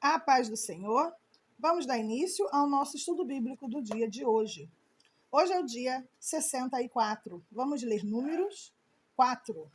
A paz do Senhor. Vamos dar início ao nosso estudo bíblico do dia de hoje. Hoje é o dia 64. Vamos ler Números 4.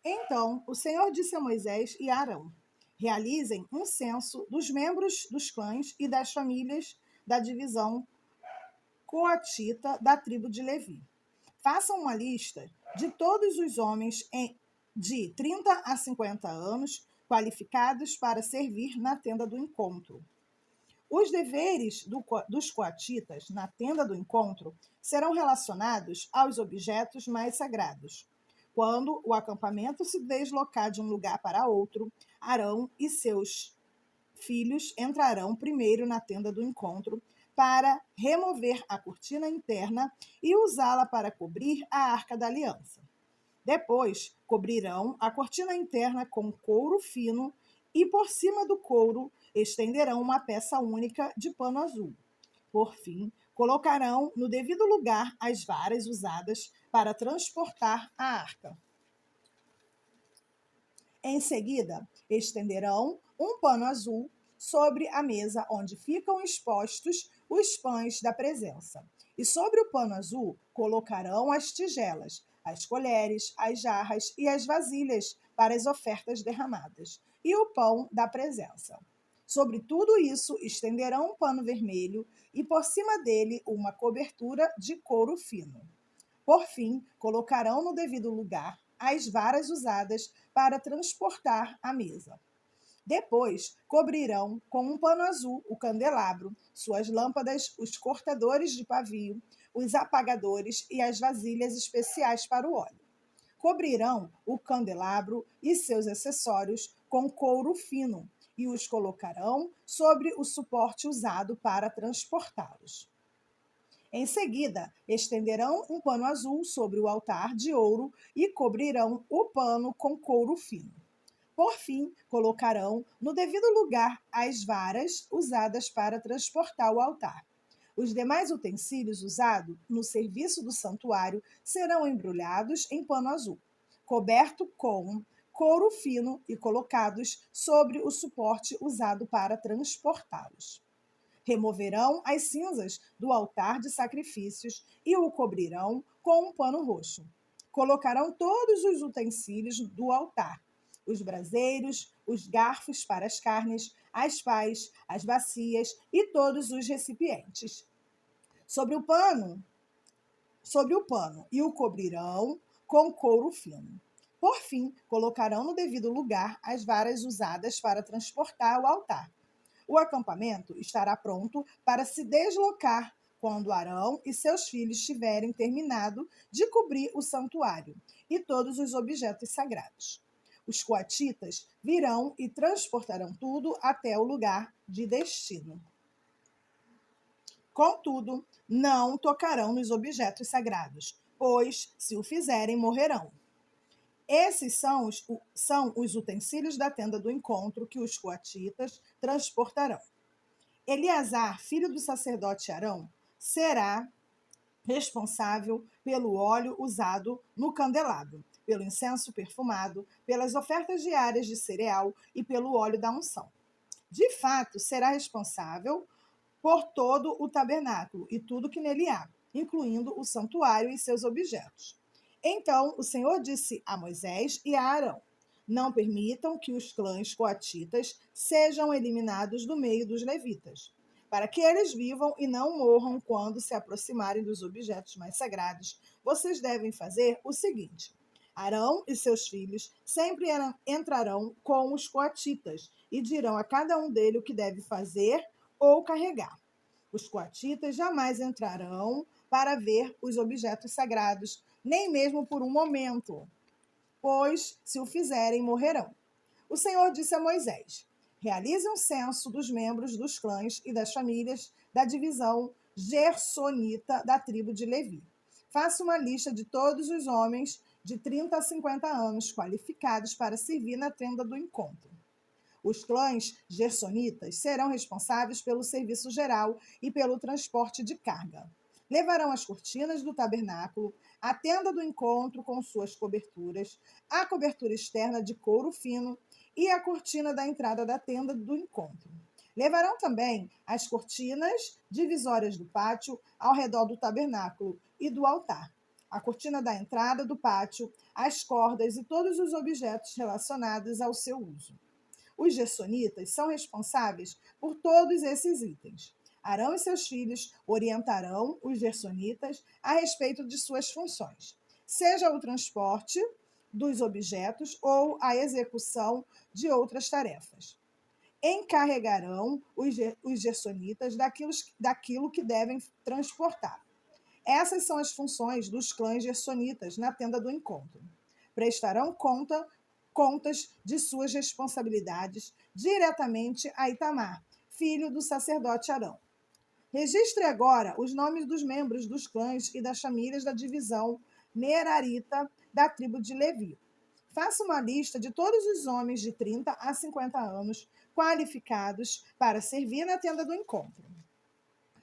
Então, o Senhor disse a Moisés e a Arão: realizem um censo dos membros dos clãs e das famílias da divisão coatita da tribo de Levi. Façam uma lista de todos os homens de 30 a 50 anos qualificados para servir na tenda do encontro. Os deveres dos coatitas na tenda do encontro serão relacionados aos objetos mais sagrados. Quando o acampamento se deslocar de um lugar para outro, Arão e seus filhos entrarão primeiro na tenda do encontro para remover a cortina interna e usá-la para cobrir a Arca da Aliança. Depois, cobrirão a cortina interna com couro fino e, por cima do couro, estenderão uma peça única de pano azul. Por fim, colocarão no devido lugar as varas usadas para transportar a arca. Em seguida, estenderão um pano azul sobre a mesa onde ficam expostos os pães da presença. E sobre o pano azul colocarão as tigelas, as colheres, as jarras e as vasilhas para as ofertas derramadas, e o pão da presença. Sobre tudo isso estenderão um pano vermelho e por cima dele uma cobertura de couro fino. Por fim, colocarão no devido lugar as varas usadas para transportar a mesa. Depois, cobrirão com um pano azul o candelabro, suas lâmpadas, os cortadores de pavio, os apagadores e as vasilhas especiais para o óleo. Cobrirão o candelabro e seus acessórios com couro fino e os colocarão sobre o suporte usado para transportá-los. Em seguida, estenderão um pano azul sobre o altar de ouro e cobrirão o pano com couro fino. Por fim, colocarão no devido lugar as varas usadas para transportar o altar. Os demais utensílios usados no serviço do santuário serão embrulhados em pano azul, coberto com couro fino e colocados sobre o suporte usado para transportá-los. Removerão as cinzas do altar de sacrifícios e o cobrirão com um pano roxo. Colocarão todos os utensílios do altar: os braseiros, os garfos para as carnes, as pás, as bacias e todos os recipientes. Sobre o pano e o cobrirão com couro fino. Por fim, colocarão no devido lugar as varas usadas para transportar o altar. O acampamento estará pronto para se deslocar quando Arão e seus filhos tiverem terminado de cobrir o santuário e todos os objetos sagrados. Os coatitas virão e transportarão tudo até o lugar de destino. Contudo, não tocarão nos objetos sagrados, pois, se o fizerem, morrerão. Esses são os utensílios da tenda do encontro que os coatitas transportarão. Eleazar, filho do sacerdote Arão, será responsável pelo óleo usado no candelabro, pelo incenso perfumado, pelas ofertas diárias de cereal e pelo óleo da unção. De fato, será responsável por todo o tabernáculo e tudo que nele há, incluindo o santuário e seus objetos. Então o Senhor disse a Moisés e a Arão: não permitam que os clãs coatitas sejam eliminados do meio dos levitas, para que eles vivam e não morram quando se aproximarem dos objetos mais sagrados. Vocês devem fazer o seguinte: Arão e seus filhos sempre entrarão com os coatitas e dirão a cada um deles o que deve fazer ou carregar. Os coatitas jamais entrarão para ver os objetos sagrados, nem mesmo por um momento, pois, se o fizerem, morrerão. O Senhor disse a Moisés: realize um censo dos membros dos clãs e das famílias da divisão gersonita da tribo de Levi. Faça uma lista de todos os homens de 30 a 50 anos qualificados para servir na tenda do encontro. Os clãs gersonitas serão responsáveis pelo serviço geral e pelo transporte de carga. Levarão as cortinas do tabernáculo, a tenda do encontro com suas coberturas, a cobertura externa de couro fino e a cortina da entrada da tenda do encontro. Levarão também as cortinas divisórias do pátio ao redor do tabernáculo e do altar, a cortina da entrada do pátio, as cordas e todos os objetos relacionados ao seu uso. Os gersonitas são responsáveis por todos esses itens. Arão e seus filhos orientarão os gersonitas a respeito de suas funções, seja o transporte dos objetos ou a execução de outras tarefas. Encarregarão os gersonitas daquilo que devem transportar. Essas são as funções dos clãs gersonitas na tenda do encontro. Prestarão contas de suas responsabilidades diretamente a Itamar, filho do sacerdote Arão. Registre agora os nomes dos membros dos clãs e das famílias da divisão Merarita da tribo de Levi. Faça uma lista de todos os homens de 30 a 50 anos qualificados para servir na tenda do encontro.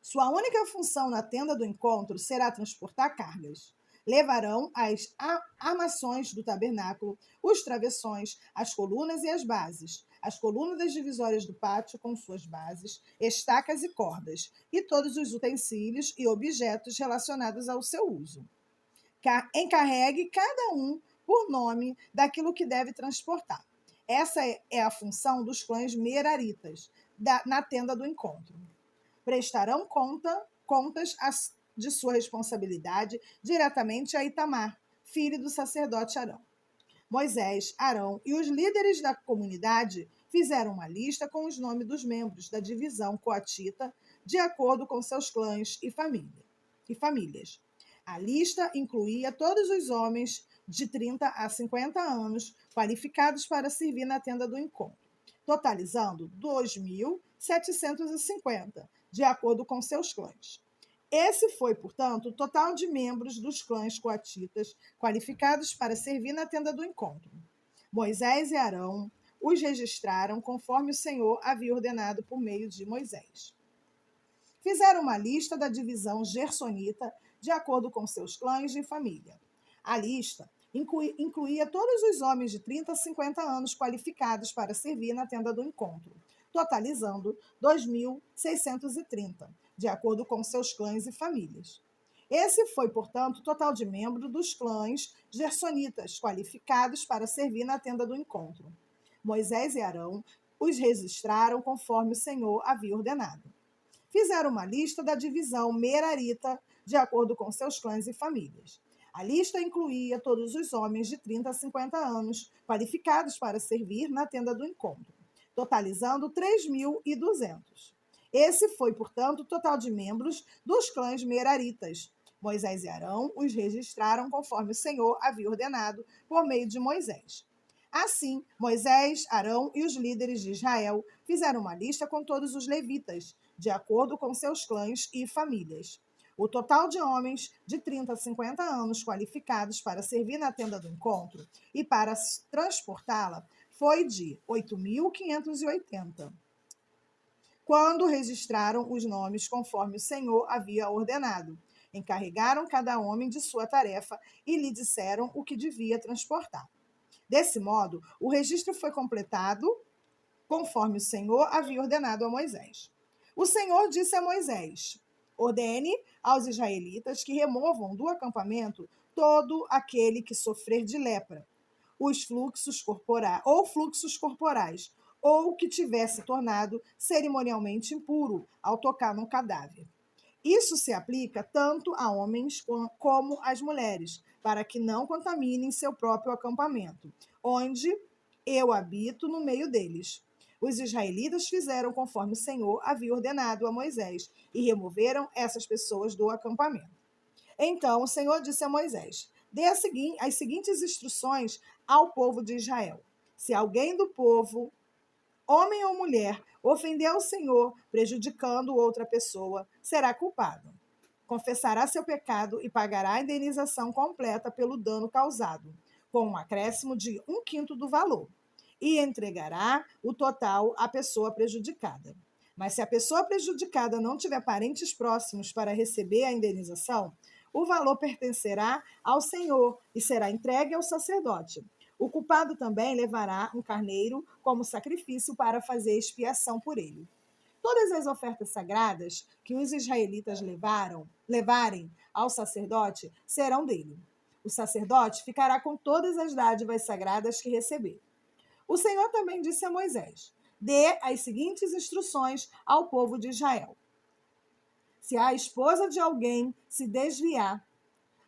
Sua única função na tenda do encontro será transportar cargas. Levarão as armações do tabernáculo, os travessões, as colunas e as bases, as colunas das divisórias do pátio com suas bases, estacas e cordas, e todos os utensílios e objetos relacionados ao seu uso. Encarregue cada um por nome daquilo que deve transportar. Essa é a função dos clãs meraritas na tenda do encontro. Prestarão contas de sua responsabilidade diretamente a Itamar, filho do sacerdote Arão. Moisés, Arão e os líderes da comunidade fizeram uma lista com os nomes dos membros da divisão coatita, de acordo com seus clãs e famílias. A lista incluía todos os homens de 30 a 50 anos qualificados para servir na tenda do encontro, totalizando 2.750, de acordo com seus clãs. Esse foi, portanto, o total de membros dos clãs coatitas qualificados para servir na tenda do encontro. Moisés e Arão os registraram conforme o Senhor havia ordenado por meio de Moisés. Fizeram uma lista da divisão gersonita de acordo com seus clãs e família. A lista incluía todos os homens de 30 a 50 anos qualificados para servir na tenda do encontro, totalizando 2.630, de acordo com seus clãs e famílias. Esse foi, portanto, o total de membros dos clãs gersonitas qualificados para servir na tenda do encontro. Moisés e Arão os registraram conforme o Senhor havia ordenado. Fizeram uma lista da divisão merarita de acordo com seus clãs e famílias. A lista incluía todos os homens de 30 a 50 anos qualificados para servir na tenda do encontro, totalizando 3.200. Esse foi, portanto, o total de membros dos clãs meraritas. Moisés e Arão os registraram conforme o Senhor havia ordenado por meio de Moisés. Assim, Moisés, Arão e os líderes de Israel fizeram uma lista com todos os levitas, de acordo com seus clãs e famílias. O total de homens de 30 a 50 anos qualificados para servir na tenda do encontro e para transportá-la foi de 8.580. Quando registraram os nomes conforme o Senhor havia ordenado, encarregaram cada homem de sua tarefa e lhe disseram o que devia transportar. Desse modo, o registro foi completado conforme o Senhor havia ordenado a Moisés. O Senhor disse a Moisés: ordene aos israelitas que removam do acampamento todo aquele que sofrer de lepra, fluxos corporais, ou que tivesse tornado cerimonialmente impuro ao tocar num cadáver. Isso se aplica tanto a homens como às mulheres, para que não contaminem seu próprio acampamento, onde eu habito no meio deles. Os israelitas fizeram conforme o Senhor havia ordenado a Moisés e removeram essas pessoas do acampamento. Então o Senhor disse a Moisés: dê as seguintes instruções ao povo de Israel. Se alguém do povo, homem ou mulher, ofender ao Senhor, prejudicando outra pessoa, será culpado. Confessará seu pecado e pagará a indenização completa pelo dano causado, com um acréscimo de 1/5 do valor, e entregará o total à pessoa prejudicada. Mas se a pessoa prejudicada não tiver parentes próximos para receber a indenização, o valor pertencerá ao Senhor e será entregue ao sacerdote. O culpado também levará um carneiro como sacrifício para fazer expiação por ele. Todas as ofertas sagradas que os israelitas levarem ao sacerdote serão dele. O sacerdote ficará com todas as dádivas sagradas que receber. O Senhor também disse a Moisés: dê as seguintes instruções ao povo de Israel. Se a esposa de alguém se desviar,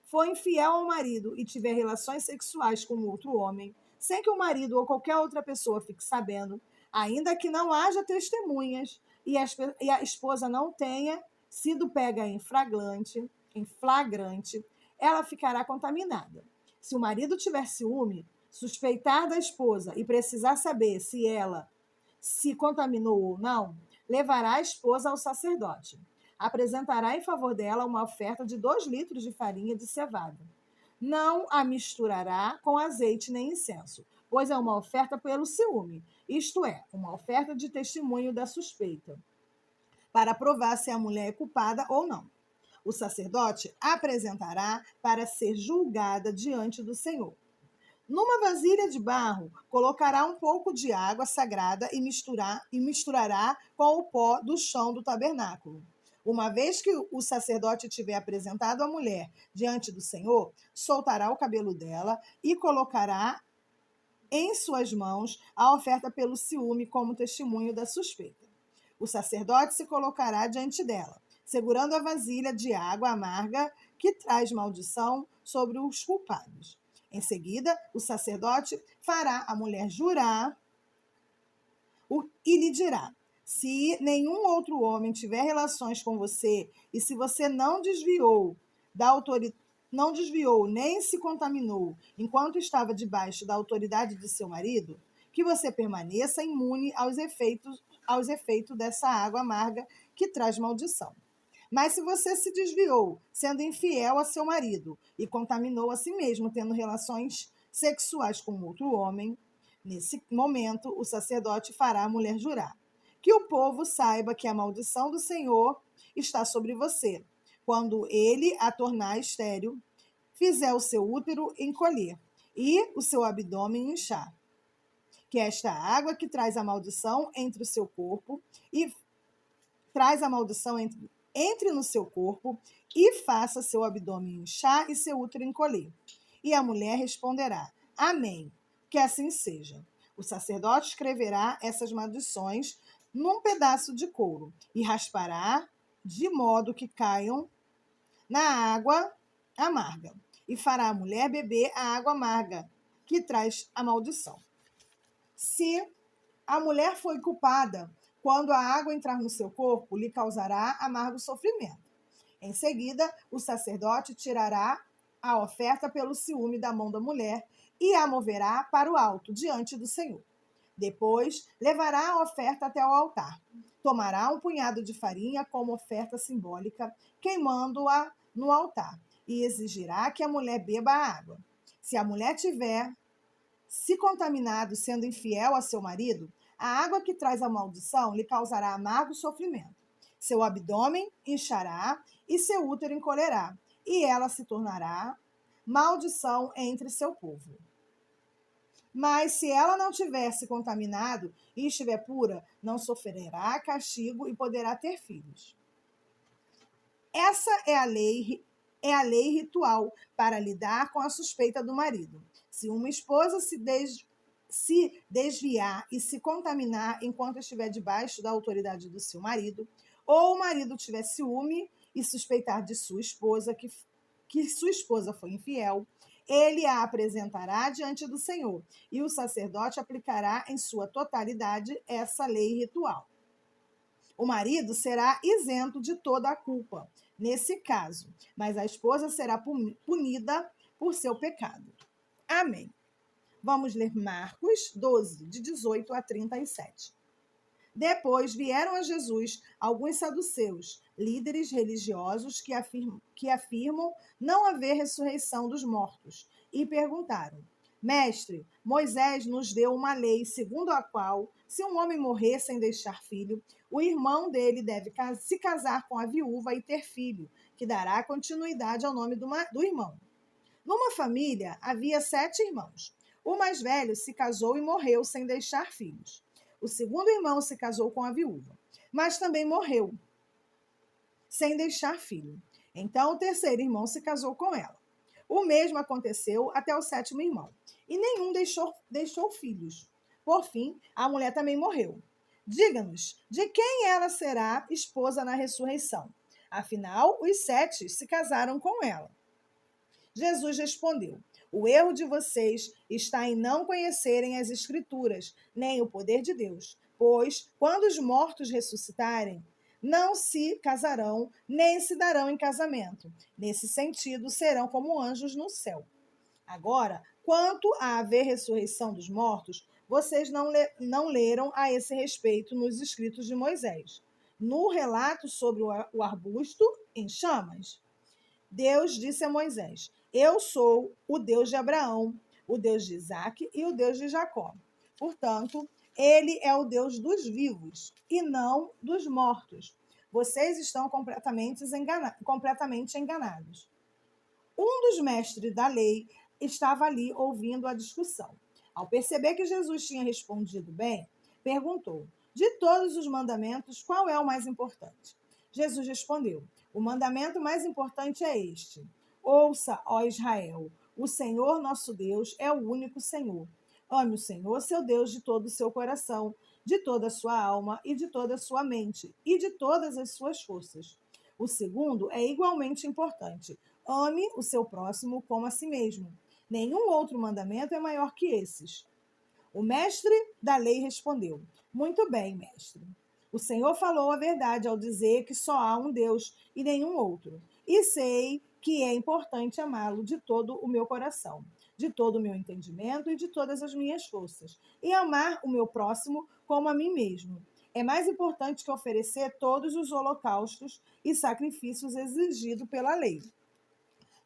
for infiel ao marido e tiver relações sexuais com outro homem, sem que o marido ou qualquer outra pessoa fique sabendo, ainda que não haja testemunhas e a esposa não tenha sido pega em flagrante, ela ficará contaminada. Se o marido tiver ciúme, suspeitar da esposa e precisar saber se ela se contaminou ou não, levará a esposa ao sacerdote. Apresentará em favor dela uma oferta de 2 litros de farinha de cevada. Não a misturará com azeite nem incenso, pois é uma oferta pelo ciúme, isto é, uma oferta de testemunho da suspeita, para provar se a mulher é culpada ou não. O sacerdote a apresentará para ser julgada diante do Senhor. Numa vasilha de barro, colocará um pouco de água sagrada e misturará com o pó do chão do tabernáculo. Uma vez que o sacerdote tiver apresentado a mulher diante do Senhor, soltará o cabelo dela e colocará em suas mãos a oferta pelo ciúme como testemunho da suspeita. O sacerdote se colocará diante dela, segurando a vasilha de água amarga que traz maldição sobre os culpados. Em seguida, o sacerdote fará a mulher jurar e lhe dirá: se nenhum outro homem tiver relações com você e se você não desviou nem se contaminou enquanto estava debaixo da autoridade de seu marido, que você permaneça imune aos efeitos dessa água amarga que traz maldição. Mas se você se desviou, sendo infiel a seu marido, e contaminou a si mesmo, tendo relações sexuais com outro homem, nesse momento o sacerdote fará a mulher jurar: que o povo saiba que a maldição do Senhor está sobre você, quando ele a tornar estéril, fizer o seu útero encolher e o seu abdômen inchar. Que esta água que traz a maldição entre o seu corpo e traz a maldição entre no seu corpo e faça seu abdômen inchar e seu útero encolher. E a mulher responderá: amém, que assim seja. O sacerdote escreverá essas maldições num pedaço de couro e raspará de modo que caiam na água amarga, e fará a mulher beber a água amarga que traz a maldição. Se a mulher foi culpada, quando a água entrar no seu corpo, lhe causará amargo sofrimento. Em seguida, o sacerdote tirará a oferta pelo ciúme da mão da mulher e a moverá para o alto, diante do Senhor. Depois, levará a oferta até o altar. Tomará um punhado de farinha como oferta simbólica, queimando-a no altar, e exigirá que a mulher beba a água. Se a mulher tiver se contaminado sendo infiel a seu marido, a água que traz a maldição lhe causará amargo sofrimento. Seu abdômen inchará e seu útero encolherá, e ela se tornará maldição entre seu povo. Mas se ela não tiver se contaminado e estiver pura, não sofrerá castigo e poderá ter filhos. Essa é a lei ritual para lidar com a suspeita do marido. Se uma esposa se desviar e se contaminar enquanto estiver debaixo da autoridade do seu marido, ou o marido tiver ciúme e suspeitar de sua esposa que sua esposa foi infiel, ele a apresentará diante do Senhor, e o sacerdote aplicará em sua totalidade essa lei ritual. O marido será isento de toda a culpa, nesse caso, mas a esposa será punida por seu pecado. Amém. Vamos ler Marcos 12, de 18 a 37. Depois vieram a Jesus alguns saduceus, líderes religiosos que afirmam não haver ressurreição dos mortos, e perguntaram: Mestre, Moisés nos deu uma lei segundo a qual, se um homem morrer sem deixar filho, o irmão dele deve se casar com a viúva e ter filho, que dará continuidade ao nome do irmão. Numa família havia 7 irmãos. O mais velho se casou e morreu sem deixar filhos. O segundo irmão se casou com a viúva, mas também morreu, sem deixar filho. Então o terceiro irmão se casou com ela. O mesmo aconteceu até o sétimo irmão, e nenhum deixou filhos. Por fim, a mulher também morreu. Diga-nos, de quem ela será esposa na ressurreição? Afinal, os 7 se casaram com ela. Jesus respondeu: o erro de vocês está em não conhecerem as Escrituras, nem o poder de Deus. Pois, quando os mortos ressuscitarem, não se casarão, nem se darão em casamento. Nesse sentido, serão como anjos no céu. Agora, quanto a haver ressurreição dos mortos, vocês não leram a esse respeito nos escritos de Moisés, no relato sobre o arbusto em chamas. Deus disse a Moisés: eu sou o Deus de Abraão, o Deus de Isaque e o Deus de Jacó. Portanto, ele é o Deus dos vivos e não dos mortos. Vocês estão completamente enganados. Um dos mestres da lei estava ali ouvindo a discussão. Ao perceber que Jesus tinha respondido bem, perguntou: de todos os mandamentos, qual é o mais importante? Jesus respondeu: o mandamento mais importante é este: ouça, ó Israel, o Senhor nosso Deus é o único Senhor. Ame o Senhor, seu Deus, de todo o seu coração, de toda a sua alma e de toda a sua mente e de todas as suas forças. O segundo é igualmente importante: ame o seu próximo como a si mesmo. Nenhum outro mandamento é maior que esses. O mestre da lei respondeu: muito bem, mestre. O Senhor falou a verdade ao dizer que só há um Deus e nenhum outro. E sei que é importante amá-lo de todo o meu coração, de todo o meu entendimento e de todas as minhas forças, e amar o meu próximo como a mim mesmo. É mais importante que oferecer todos os holocaustos e sacrifícios exigidos pela lei.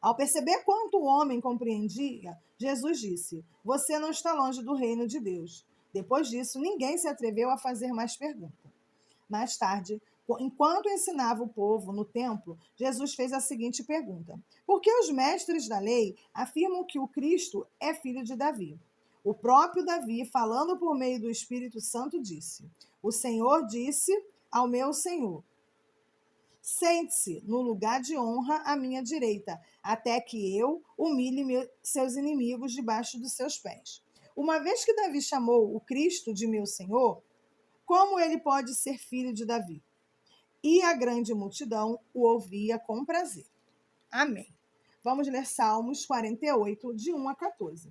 Ao perceber quanto o homem compreendia, Jesus disse: você não está longe do reino de Deus. Depois disso, ninguém se atreveu a fazer mais perguntas. Mais tarde, enquanto ensinava o povo no templo, Jesus fez a seguinte pergunta: por que os mestres da lei afirmam que o Cristo é filho de Davi? O próprio Davi, falando por meio do Espírito Santo, disse: o Senhor disse ao meu Senhor: sente-se no lugar de honra à minha direita, até que eu humilhe seus inimigos debaixo dos seus pés. Uma vez que Davi chamou o Cristo de meu Senhor, como ele pode ser filho de Davi? E a grande multidão o ouvia com prazer. Amém. Vamos ler Salmos 48, de 1 a 14.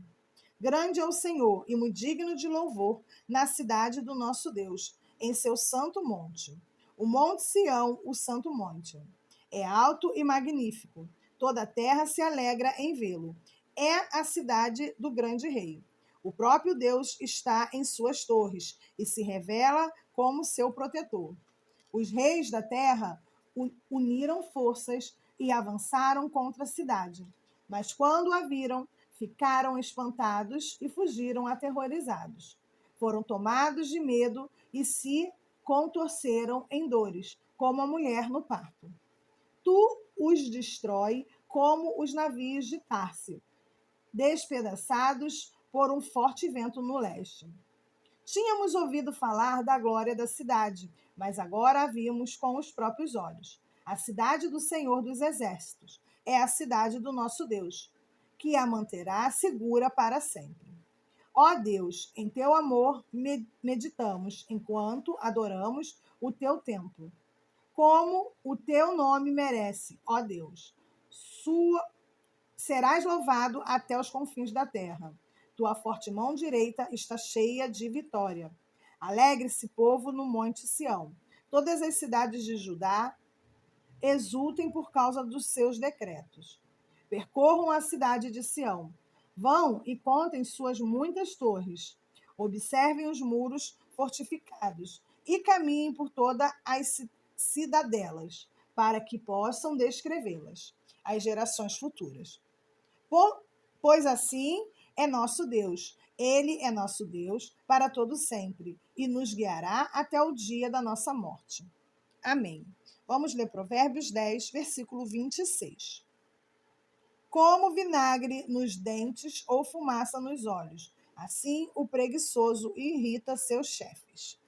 Grande é o Senhor e muito digno de louvor na cidade do nosso Deus, em seu santo monte. O monte Sião, o santo monte. É alto e magnífico. Toda a terra se alegra em vê-lo. É a cidade do grande rei. O próprio Deus está em suas torres e se revela como seu protetor. Os reis da terra uniram forças e avançaram contra a cidade. Mas quando a viram, ficaram espantados e fugiram aterrorizados. Foram tomados de medo e se contorceram em dores, como a mulher no parto. Tu os destrói como os navios de Tarse, despedaçados por um forte vento no leste. Tínhamos ouvido falar da glória da cidade, mas agora a vimos com os próprios olhos. A cidade do Senhor dos Exércitos é a cidade do nosso Deus, que a manterá segura para sempre. Ó Deus, em teu amor meditamos enquanto adoramos o teu templo. Como o teu nome merece, ó Deus. Serás louvado até os confins da terra. Tua forte mão direita está cheia de vitória. Alegre-se, povo, no monte Sião. Todas as cidades de Judá exultem por causa dos seus decretos. Percorram a cidade de Sião. Vão e contem suas muitas torres. Observem os muros fortificados e caminhem por todas as cidadelas, para que possam descrevê-las às gerações futuras. Pois assim é nosso Deus. Ele é nosso Deus para todo sempre e nos guiará até o dia da nossa morte. Amém. Vamos ler Provérbios 10, versículo 26. Como vinagre nos dentes ou fumaça nos olhos, Assim, o preguiçoso irrita seus chefes.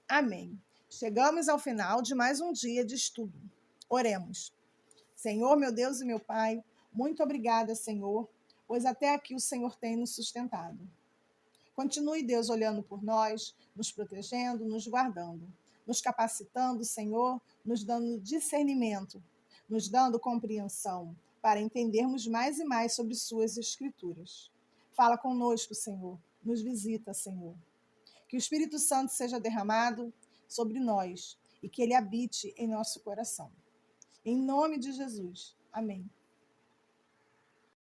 Amém. Chegamos ao final de mais um dia de estudo. Oremos. Senhor, meu Deus e meu Pai, muito obrigada, Senhor, pois até aqui o Senhor tem nos sustentado. Continue, Deus, olhando por nós, nos protegendo, nos guardando, nos capacitando, Senhor, nos dando discernimento, nos dando compreensão, para entendermos mais e mais sobre suas escrituras. Fala conosco, Senhor, nos visita, Senhor. Que o Espírito Santo seja derramado sobre nós e que ele habite em nosso coração. Em nome de Jesus. Amém.